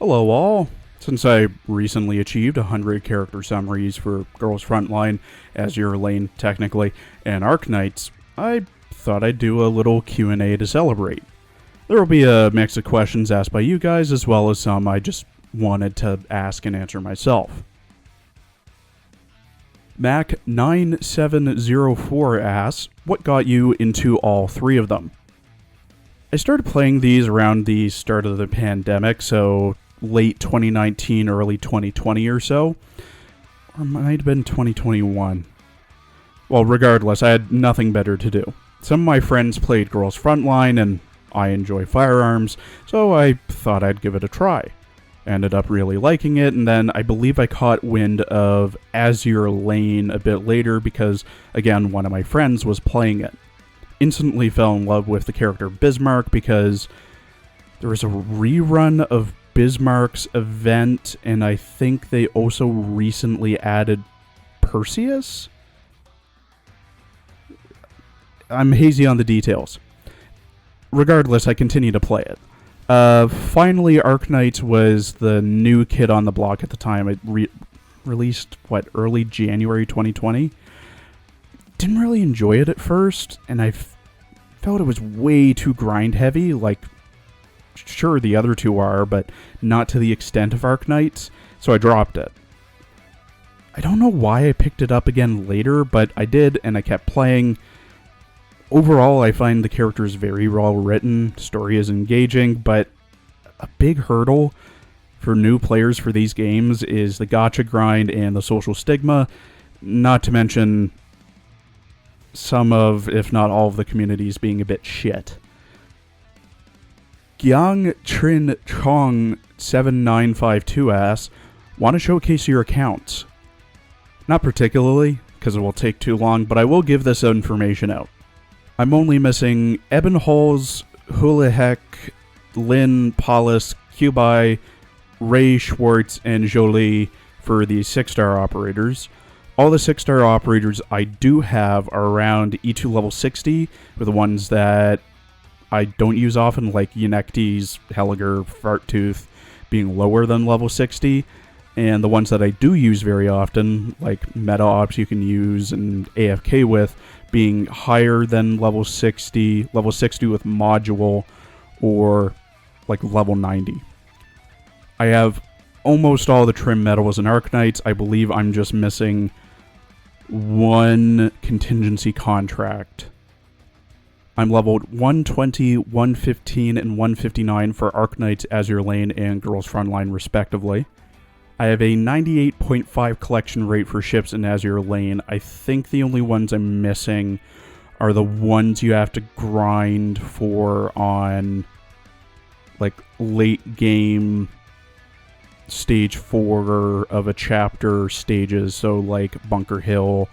Hello all! Since I recently achieved 100 character summaries for Girls Frontline, Azure Lane technically, and Arknights, I thought I'd do a little Q&A to celebrate. There will be a mix of questions asked by you guys as well as some I just wanted to ask and answer myself. Mac9704 asks, what got you into all three of them? I started playing these around the start of the pandemic, so late 2019, early 2020 or so. Or it might have been 2021. Well, regardless, I had nothing better to do. Some of my friends played Girls Frontline, and I enjoy firearms, so I thought I'd give it a try. Ended up really liking it, and then I believe I caught wind of Azure Lane a bit later because, again, one of my friends was playing it. Instantly fell in love with the character Bismarck because there was a rerun of Bismarck's event, and I think they also recently added Perseus? I'm hazy on the details. Regardless, I continue to play it. Finally, Arknights was the new kid on the block at the time. It released, early January 2020? Didn't really enjoy it at first, and I felt it was way too grind heavy. Sure, the other two are, but not to the extent of Arknights, so I dropped it. I don't know why I picked it up again later, but I did, and I kept playing. Overall, I find the characters very well written, story is engaging, but a big hurdle for new players for these games is the gacha grind and the social stigma, not to mention some of, if not all of the communities being a bit shit. Gyang Trin Chong 7952 asks, want to showcase your accounts? Not particularly, because it will take too long, but I will give this information out. I'm only missing Ebenholz, Hulehek, Lin, Paulus, Cubai, Ray, Schwartz, and Jolie for the 6-star operators. All the 6-star operators I do have are around E2 level 60, with the ones that I don't use often, like Yenektes, Helliger, Farttooth, being lower than level 60, and the ones that I do use very often, like Meta Ops you can use and AFK with, being higher than level 60 with Module, or level 90. I have almost all the trim medals and Arknights. I believe I'm just missing one contingency contract. I'm leveled 120, 115, and 159 for Arknights, Azure Lane, and Girls Frontline respectively. I have a 98.5 collection rate for ships in Azure Lane. I think the only ones I'm missing are the ones you have to grind for on late game stage 4 of a chapter stages, so Bunker Hill,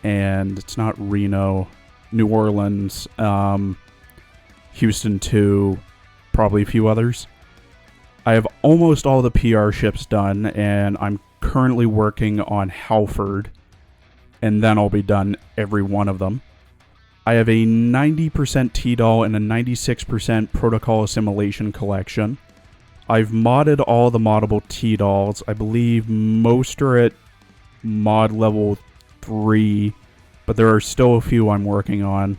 and it's not Reno, New Orleans, Houston 2, probably a few others. I have almost all the PR ships done, and I'm currently working on Halford, and then I'll be done every one of them. I have a 90% T-Doll and a 96% Protocol Assimilation collection. I've modded all the moddable T-Dolls. I believe most are at mod level 3, but there are still a few I'm working on.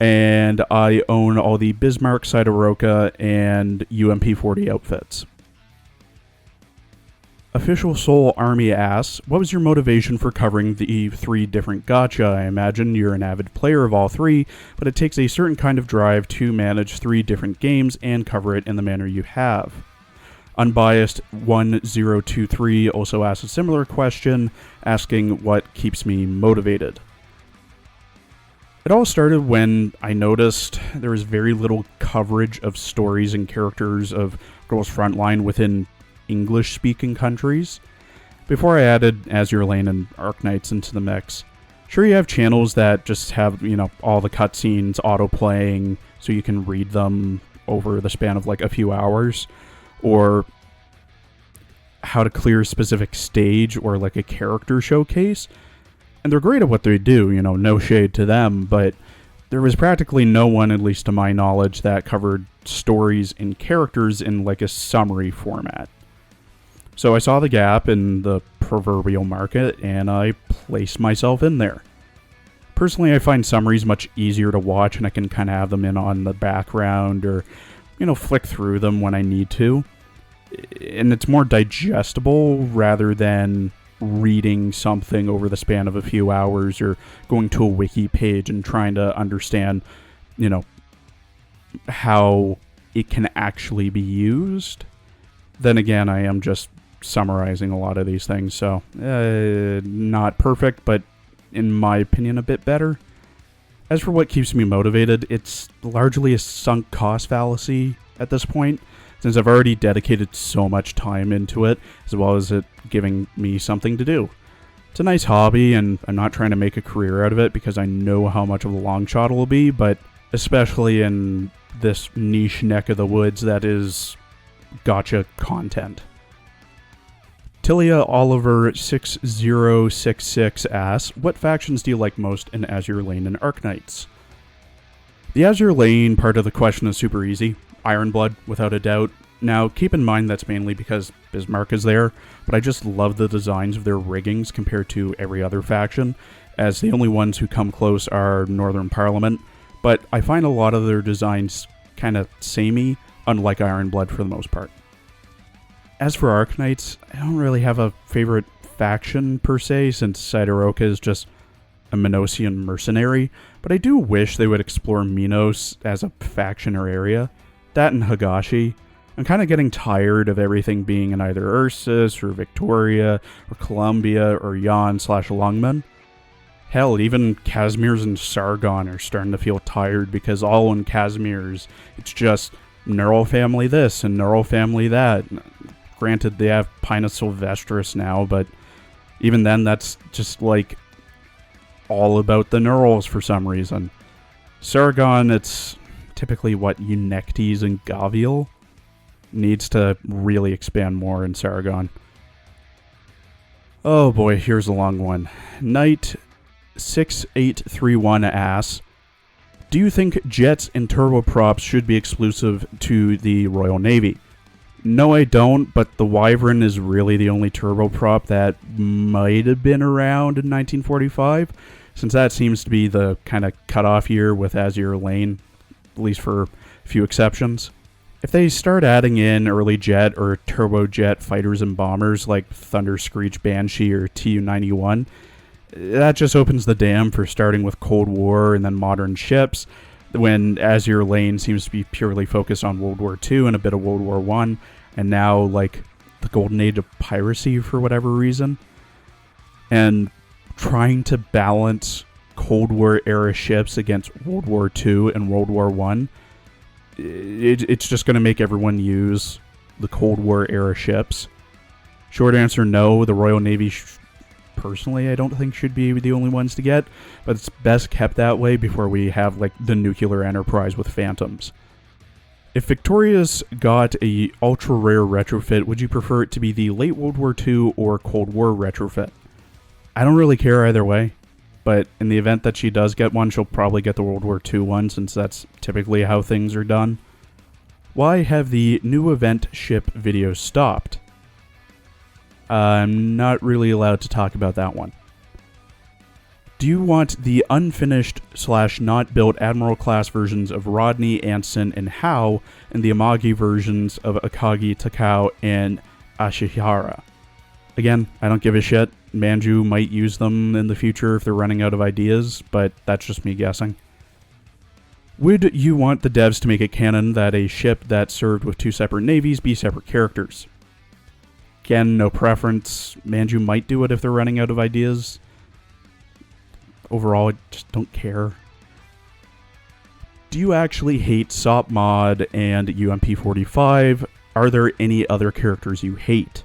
And I own all the Bismarck, Sidoroka, and UMP-40 outfits. Official Soul Army asks, what was your motivation for covering the 3 different gacha? I imagine you're an avid player of all 3, but it takes a certain kind of drive to manage 3 different games and cover it in the manner you have. Unbiased 1023 also asks a similar question, asking what keeps me motivated. It all started when I noticed there was very little coverage of stories and characters of Girls Frontline within English-speaking countries. Before I added Azure Lane and Arknights into the mix, sure, you have channels that just have, all the cutscenes auto-playing so you can read them over the span of a few hours, or how to clear a specific stage or a character showcase. And they're great at what they do, no shade to them, but there was practically no one, at least to my knowledge, that covered stories and characters in like a summary format. So I saw the gap in the proverbial market, and I placed myself in there. Personally, I find summaries much easier to watch, and I can kind of have them in on the background or, flick through them when I need to. And it's more digestible rather than reading something over the span of a few hours or going to a wiki page and trying to understand, how it can actually be used. Then again, I am just summarizing a lot of these things, so not perfect, but in my opinion a bit better. As for what keeps me motivated, it's largely a sunk cost fallacy at this point, since I've already dedicated so much time into it, as well as it giving me something to do. It's a nice hobby, and I'm not trying to make a career out of it because I know how much of a long shot it will be, but especially in this niche neck of the woods that is gacha content. Tilia Oliver 6066 asks, what factions do you like most in Azure Lane and Arknights? The Azure Lane part of the question is super easy. Ironblood, without a doubt. Now, keep in mind that's mainly because Bismarck is there, but I just love the designs of their riggings compared to every other faction, as the only ones who come close are Northern Parliament, but I find a lot of their designs kind of samey, unlike Ironblood for the most part. As for Arknights, I don't really have a favorite faction per se, since Sidoroka is just a Minosian mercenary, but I do wish they would explore Minos as a faction or area. That and Higashi. I'm kind of getting tired of everything being in either Ursus or Victoria or Columbia or Yan/Lungmen. Hell, even Casimirs and Sargon are starting to feel tired because all in Casimirs, it's just Neural family this and Neural family that. Granted, they have Pinus Sylvestris now, but even then, that's just like all about the Neurals for some reason. Sargon, it's typically what Eunectes and Gavial. Needs to really expand more in Sargon. Oh boy, here's a long one. Knight 6831 asks, do you think jets and turboprops should be exclusive to the Royal Navy? No, I don't, but the Wyvern is really the only turboprop that might have been around in 1945, since that seems to be the kind of cutoff year with Azure Lane, at least for a few exceptions. If they start adding in early jet or turbojet fighters and bombers like Thunder Screech Banshee or Tu-91, that just opens the dam for starting with Cold War and then modern ships, when Azure Lane seems to be purely focused on World War II and a bit of World War I, and now, like, the golden age of piracy for whatever reason. And trying to balance Cold War-era ships against World War II and World War I, it's just going to make everyone use the Cold War-era ships. Short answer, no. The Royal Navy personally, I don't think should be the only ones to get, but it's best kept that way before we have like the nuclear enterprise with Phantoms. If Victoria's got a ultra rare retrofit, would you prefer it to be the late World War II or Cold War retrofit? I don't really care either way, but in the event that she does get one, she'll probably get the World War II one, since that's typically how things are done. Why have the new event ship videos stopped? I'm not really allowed to talk about that one. Do you want the unfinished / not built Admiral class versions of Rodney, Anson, and Howe, and the Amagi versions of Akagi, Takao, and Ashihara? Again, I don't give a shit. Manju might use them in the future if they're running out of ideas, but that's just me guessing. Would you want the devs to make it canon that a ship that served with two separate navies be separate characters? Again, no preference. Manju might do it if they're running out of ideas. Overall, I just don't care. Do you actually hate SOP Mod and UMP45? Are there any other characters you hate?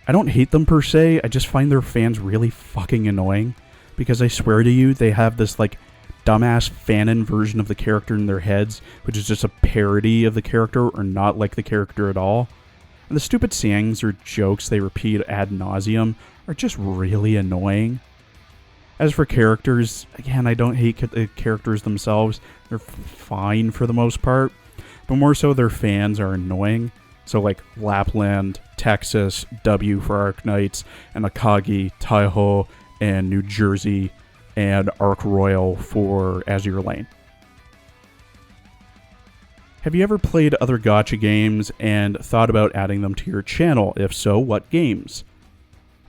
I don't hate them per se, I just find their fans really fucking annoying. Because I swear to you, they have this like dumbass fanon version of the character in their heads, which is just a parody of the character or not like the character at all. And the stupid sayings or jokes they repeat ad nauseum are just really annoying. As for characters, again, I don't hate the characters themselves. They're fine for the most part. but more so their fans are annoying. So like Lapland, Texas, W for Arknights, and Akagi, Taiho, and New Jersey, and Ark Royal for Azure Lane. Have you ever played other gacha games and thought about adding them to your channel? If so, what games?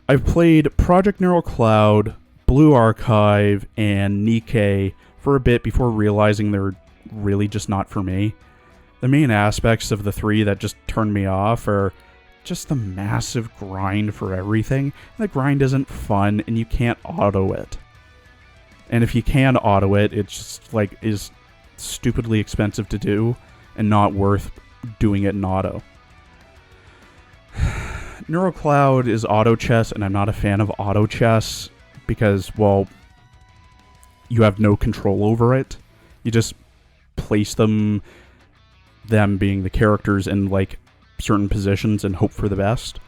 I've played Project Neural Cloud, Blue Archive, and Nikkei for a bit before realizing they're really just not for me. The main aspects of the three that just turned me off are just the massive grind for everything. The grind isn't fun, and you can't auto it. And if you can auto it, it's just like is stupidly expensive to do and not worth doing it in auto. Neural Cloud is auto chess, and I'm not a fan of auto chess because, well, you have no control over it. You just place them being the characters in like certain positions and hope for the best.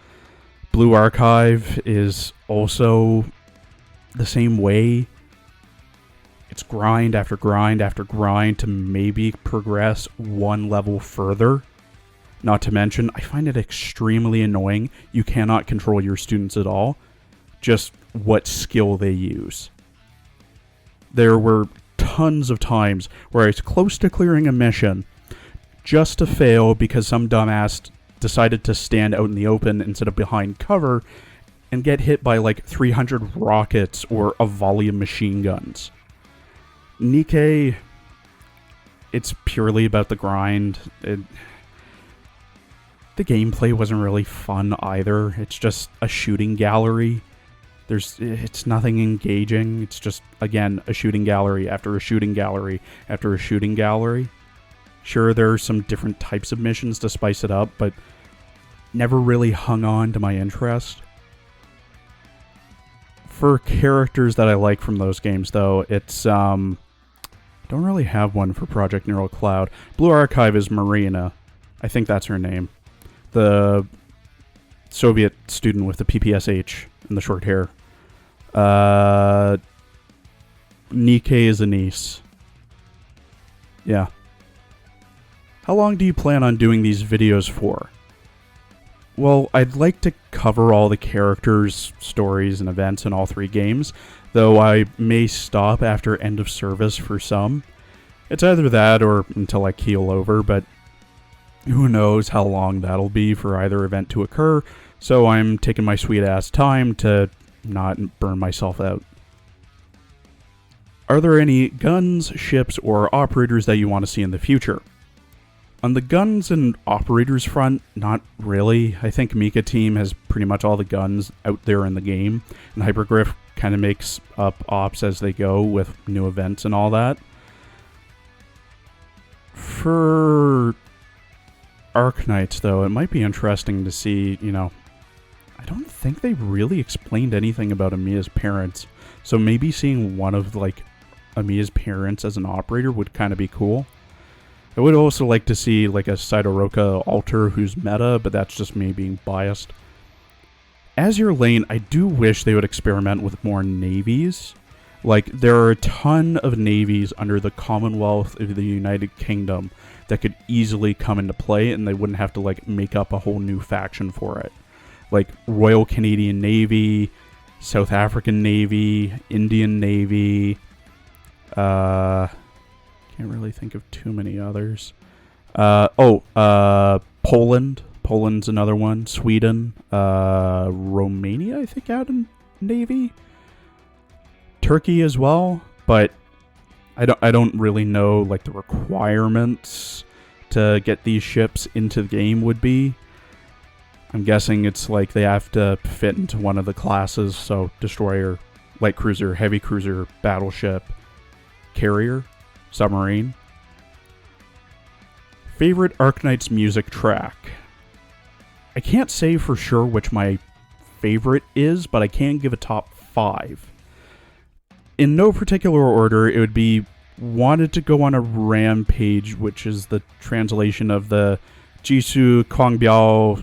Blue Archive is also the same way. It's grind after grind after grind to maybe progress one level further. Not to mention, I find it extremely annoying. You cannot control your students at all. Just what skill they use. There were tons of times where I was close to clearing a mission just to fail because some dumbass decided to stand out in the open instead of behind cover and get hit by like 300 rockets or a volley of machine guns. Nikkei, it's purely about the grind. The gameplay wasn't really fun either. It's just a shooting gallery. It's nothing engaging. It's just, again, a shooting gallery after a shooting gallery after a shooting gallery. Sure, there are some different types of missions to spice it up, but never really hung on to my interest. For characters that I like from those games, though, it's, don't really have one for Project Neural Cloud. Blue Archive is Marina. I think that's her name. The Soviet student with the PPSH and the short hair. Nikkei is Anise. Yeah. How long do you plan on doing these videos for? Well, I'd like to cover all the characters, stories, and events in all three games, though I may stop after end of service for some. It's either that or until I keel over, but who knows how long that'll be for either event to occur, so I'm taking my sweet ass time to not burn myself out. Are there any guns, ships, or operators that you want to see in the future? On the guns and operators front, not really. I think Mika Team has pretty much all the guns out there in the game, and Hypergriff kind of makes up ops as they go with new events and all that. For Arknights, though, it might be interesting to see, I don't think they really explained anything about Amiya's parents, so maybe seeing one of, Amiya's parents as an operator would kind of be cool. I would also like to see, a Sidoroka alter who's meta, but that's just me being biased. Azure Lane, I do wish they would experiment with more navies. There are a ton of navies under the Commonwealth of the United Kingdom that could easily come into play, and they wouldn't have to, make up a whole new faction for it. Royal Canadian Navy, South African Navy, Indian Navy, can't really think of too many others. Poland. Poland's another one. Sweden. Romania, I think, out in Navy. Turkey as well, but I don't really know the requirements to get these ships into the game would be. I'm guessing it's they have to fit into one of the classes, so destroyer, light cruiser, heavy cruiser, battleship, carrier, submarine. Favorite Arknights music track? I can't say for sure which my favorite is, but I can give a top 5. In no particular order, it would be Wanted to Go on a Rampage, which is the translation of the Jisoo Kwangbiao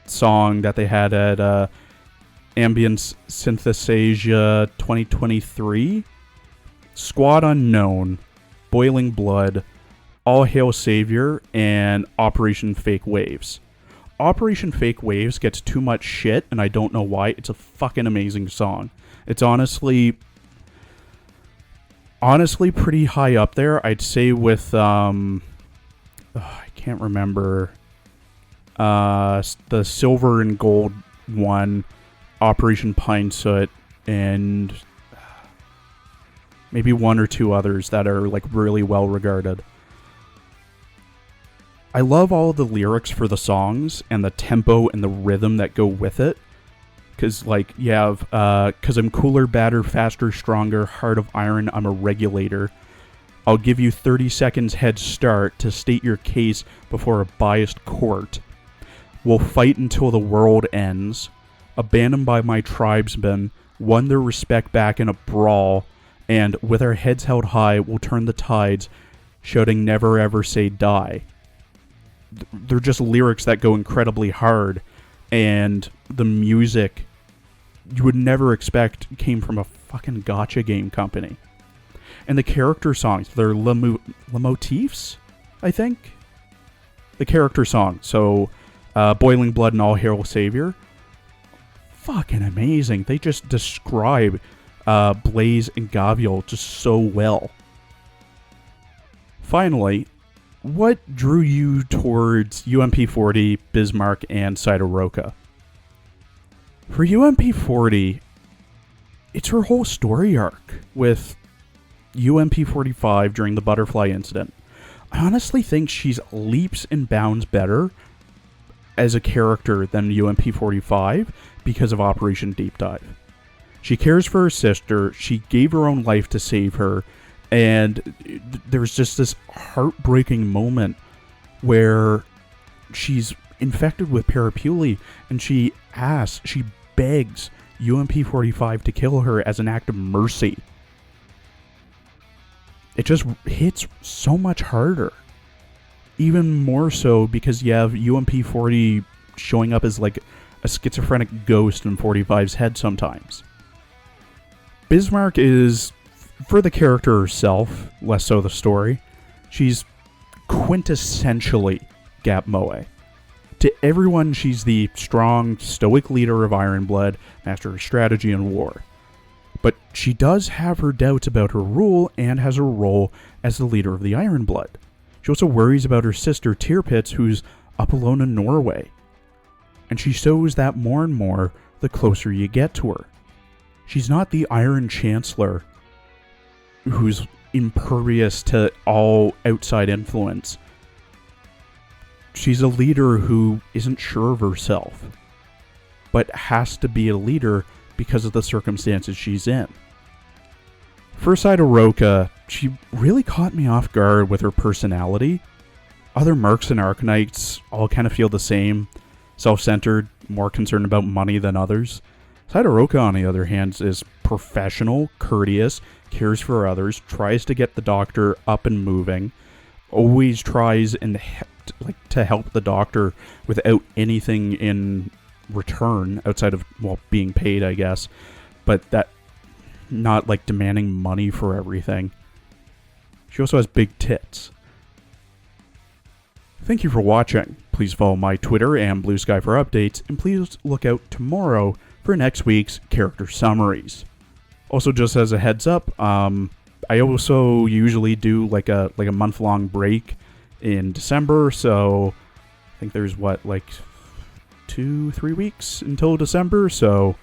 song that they had at Ambient Synthesasia 2023. Squad Unknown, Boiling Blood, All Hail Savior, and Operation Fake Waves. Operation Fake Waves gets too much shit, and I don't know why. It's a fucking amazing song. It's honestly pretty high up there. I'd say with, I can't remember, the silver and gold one, Operation Pine Soot, and maybe one or two others that are like really well regarded. I love all of the lyrics for the songs and the tempo and the rhythm that go with it. Because, like, you have, because I'm cooler, badder, faster, stronger, heart of iron, I'm a regulator. I'll give you 30 seconds head start to state your case before a biased court. We'll fight until the world ends. Abandoned by my tribesmen, won their respect back in a brawl, and with our heads held high, we'll turn the tides, shouting never ever say die. They're just lyrics that go incredibly hard, and the music you would never expect came from a fucking gacha game company. And the character songs, they're leitmotifs, I think? The character song, so Boiling Blood and All Hail Savior, fucking amazing. They just describe Blaze and Gavial just so well. Finally, what drew you towards UMP40, Bismarck, and Sidoroka? For UMP40, it's her whole story arc with UMP45 during the Butterfly incident. I honestly think she's leaps and bounds better as a character than UMP45 because of Operation Deep Dive. She cares for her sister, she gave her own life to save her, and there's just this heartbreaking moment where she's infected with parapuli and she begs UMP45 to kill her as an act of mercy. It just hits so much harder. Even more so because you have UMP40 showing up as like a schizophrenic ghost in 45's head sometimes. Bismarck is, for the character herself, less so the story, she's quintessentially Gap Moe. To everyone, she's the strong, stoic leader of Ironblood, master of strategy and war. But she does have her doubts about her rule and has her role as the leader of the Ironblood. She also worries about her sister Tirpitz, who's up alone in Norway. And she shows that more and more the closer you get to her. She's not the Iron Chancellor who's impervious to all outside influence. She's a leader who isn't sure of herself, but has to be a leader because of the circumstances she's in. For Sidoroka, she really caught me off guard with her personality. Other mercs and Arknights all kind of feel the same, self-centered, more concerned about money than others. Sidoroka, on the other hand, is professional, courteous, cares for others, tries to get the doctor up and moving, always tries to help the doctor without anything in return outside of, well, being paid, I guess, but that not like demanding money for everything. She also has big tits. Thank you for watching. Please follow my Twitter and Blue Sky for updates, and please look out tomorrow for next week's character summaries. Also, just as a heads up, I also usually do like a month-long break in December, so I think there's 2-3 weeks until December, so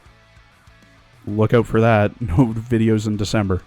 look out for that. No videos in December.